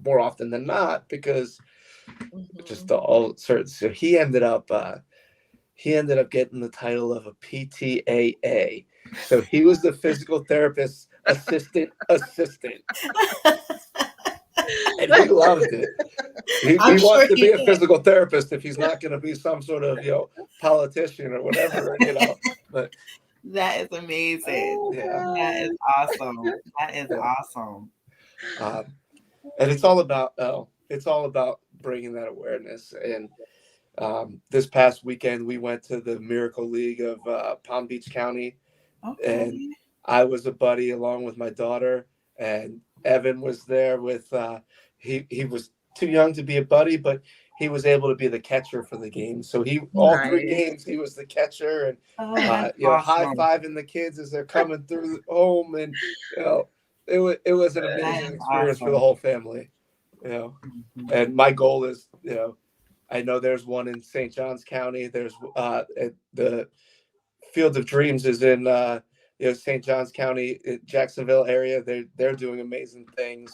more often than not, because just all sorts. So he ended up getting the title of a PTAA. So he was the physical therapist assistant. And he loved it. He wants to be a physical therapist if he's not going to be some sort of politician or whatever, But that is amazing. That is awesome. That is awesome. And it's all about bringing that awareness. And this past weekend we went to the Miracle League of Palm Beach County, and I was a buddy along with my daughter, and Evan was there with he was too young to be a buddy, but he was able to be the catcher for the game. So all 3 games he was the catcher, and awesome. high-fiving the kids as they're coming through home, and it was an amazing experience for the whole family. And my goal is, I know there's one in St. Johns County. There's the Field of Dreams is in St. Johns County, Jacksonville area. They're doing amazing things.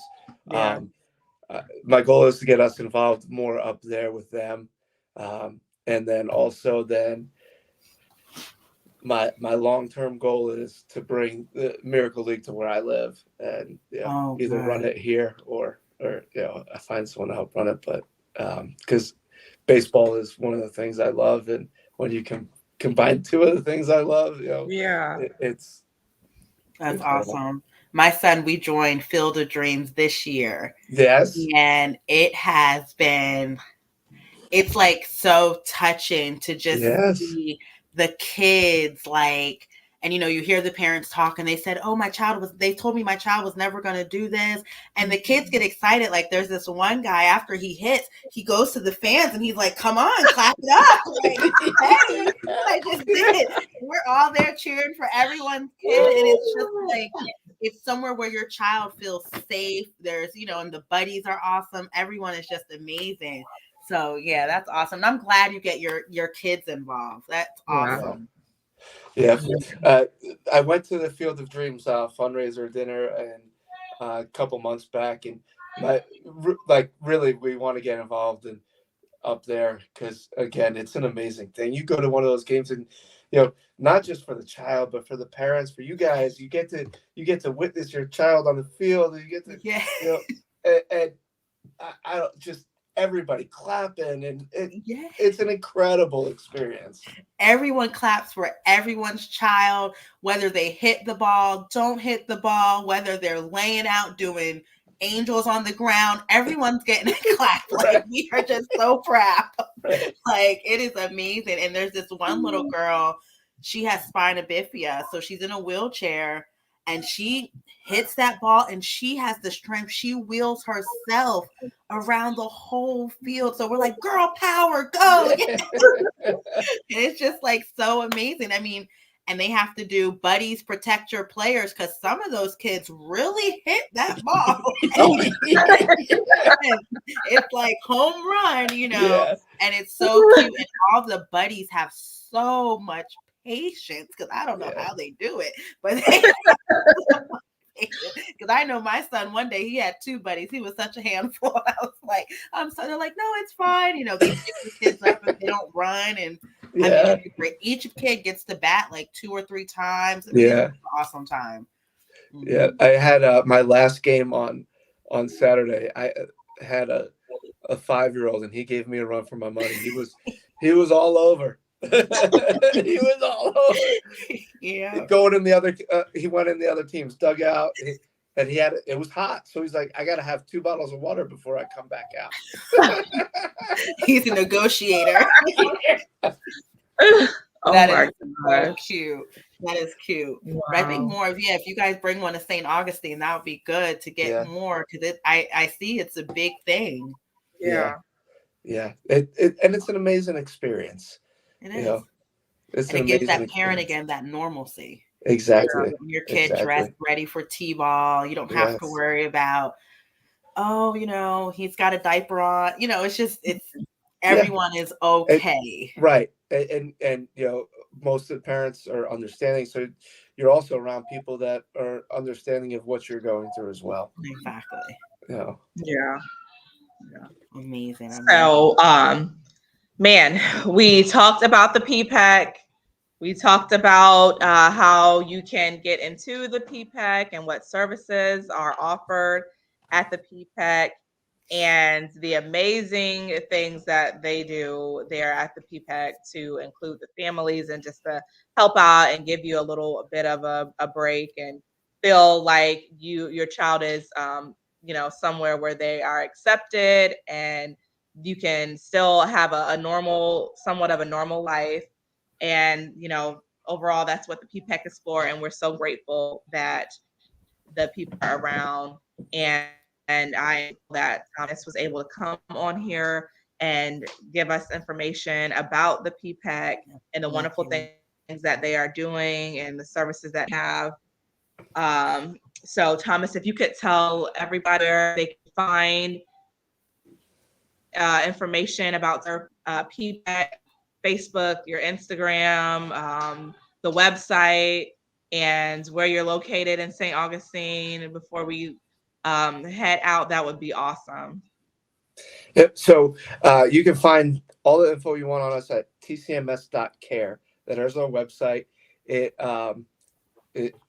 My goal is to get us involved more up there with them, and then also my long-term goal is to bring the Miracle League to where I live, and either run it here or I find someone to help run it. But because baseball is one of the things I love, and when you can combine 2 of the things I love, it's awesome. My son, we joined Field of Dreams this year. Yes. And it's like so touching to just see the kids, and you hear the parents talk, and they said, they told me my child was never going to do this. And the kids get excited. Like, there's this one guy, after he hits, he goes to the fans and he's like, come on, clap it up. Hey, I just did it. We're all there cheering for everyone's kid. And it's just it's somewhere where your child feels safe. There's, and the buddies are awesome. Everyone is just amazing. So that's awesome. And I'm glad you get your kids involved. That's awesome. Yeah. I went to the Field of Dreams fundraiser dinner and a couple months back, and really we want to get involved in up there because again, it's an amazing thing. You go to one of those games and not just for the child but for the parents, for you guys, you get to witness your child on the field, and you get to and I don't just everybody clapping, and it's an incredible experience. Everyone claps for everyone's child, whether they hit the ball, don't hit the ball, whether they're laying out doing angels on the ground. Everyone's getting a clap. Like, we are just so proud. Like, it is amazing. And there's this one little girl, she has spina bifida, so she's in a wheelchair, and she hits that ball, and she has the strength. She wheels herself around the whole field. So we're like, girl power, go. And it's just like so amazing. I mean, and they have to do buddies protect your players, because some of those kids really hit that ball. It's like home run, and it's so cute. And all the buddies have so much patience, because I don't know how they do it, but because I know my son, one day he had 2 buddies. He was such a handful. I was like, so they're like, no, it's fine. They pick the kids up if they don't run. And I mean, each kid gets to bat like 2 or 3 times. It's an awesome time. Yeah. I had my last game on Saturday. I had a 5-year-old, and he gave me a run for my money. He was all over. He was all over. Yeah. Going in the other, he went in the other team's dugout, and it was hot, so he's like, I gotta have 2 bottles of water before I come back out. He's a negotiator. That is so cute. That is cute. Wow. But I think more of if you guys bring one to St. Augustine, that would be good to get more, because I see it's a big thing. Yeah. And it's an amazing experience. It is. And it gives that parent again that normalcy. Exactly. Your kid dressed ready for T-ball. You don't have to worry about, he's got a diaper on. It's everyone is okay. Right. And most of the parents are understanding. So you're also around people that are understanding of what you're going through as well. Exactly. Yeah. Amazing. So, man, we talked about the PPEC. We talked about how you can get into the PPEC and what services are offered at the PPEC and the amazing things that they do there at the PPEC to include the families and just to help out and give you a little bit of a break and feel like your child is somewhere where they are accepted and you can still have somewhat of a normal life. And, overall, that's what the PPEC is for. And we're so grateful that the people are around. And I that Thomas was able to come on here and give us information about the PPEC and the wonderful things that they are doing and the services that have. So, Thomas, if you could tell everybody where they can find information about their PPEC, Facebook, your Instagram, the website, and where you're located in St. Augustine before we head out, that would be awesome. Yep. So you can find all the info you want on us at tcms.care. That is our website. It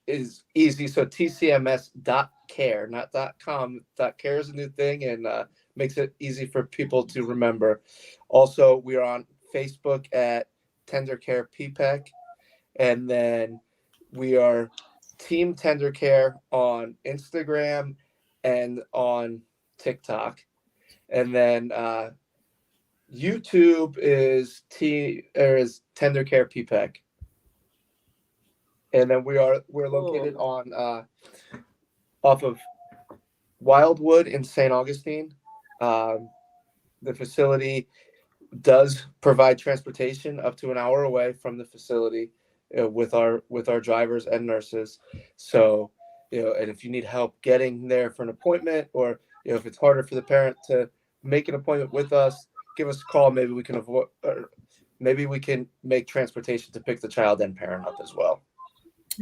is easy. So tcms.care, not .com. .care is a new thing and makes it easy for people to remember. Also, we are on Facebook at Tender Care PPEC, and then we are Team Tender Care on Instagram and on TikTok, and then YouTube is Tender Care PPEC, and then we're located on off of Wildwood in St. Augustine. The facility does provide transportation up to an hour away from the facility with our drivers and nurses. So, and if you need help getting there for an appointment, or if it's harder for the parent to make an appointment with us, give us a call. Maybe we can maybe we can make transportation to pick the child and parent up as well.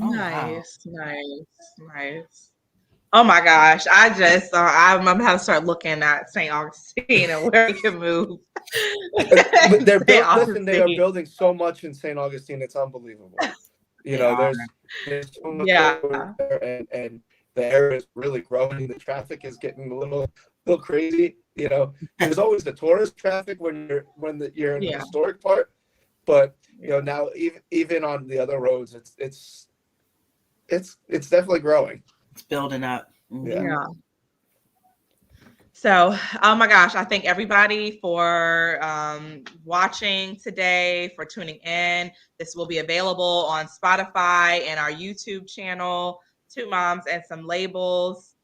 Oh, Nice. Oh my gosh. I'm gonna have to start looking at St. Augustine and where we can move. They are building so much in St. Augustine, it's unbelievable. There's so much there, and the area is really growing. The traffic is getting a little crazy. There's always the tourist traffic when you're in the historic part, but now even on the other roads, it's definitely growing. It's building up. Yeah. So, oh my gosh, I thank everybody for watching today, for tuning in. This will be available on Spotify and our YouTube channel, Two Moms and Some Labels.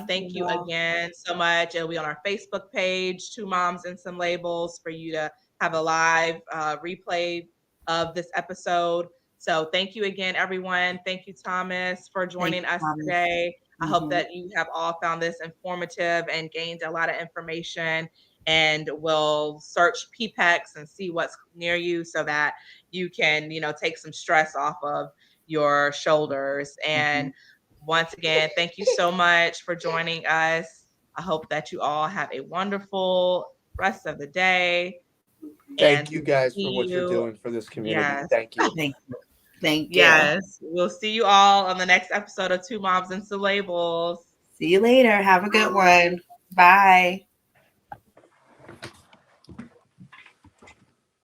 Thank you again so much. It'll be on our Facebook page, Two Moms and Some Labels, for you to have a live replay of this episode. So thank you again, everyone. Thank you, Thomas, for joining us today. I hope that you have all found this informative and gained a lot of information, and will search PPECS and see what's near you so that you can, take some stress off of your shoulders. And once again, thank you so much for joining us. I hope that you all have a wonderful rest of the day. Thank you guys for what you're doing for this community. Yes. Thank you. Thank you. Yes. We'll see you all on the next episode of Two Moms and Some Labels. See you later. Have a good one. Bye.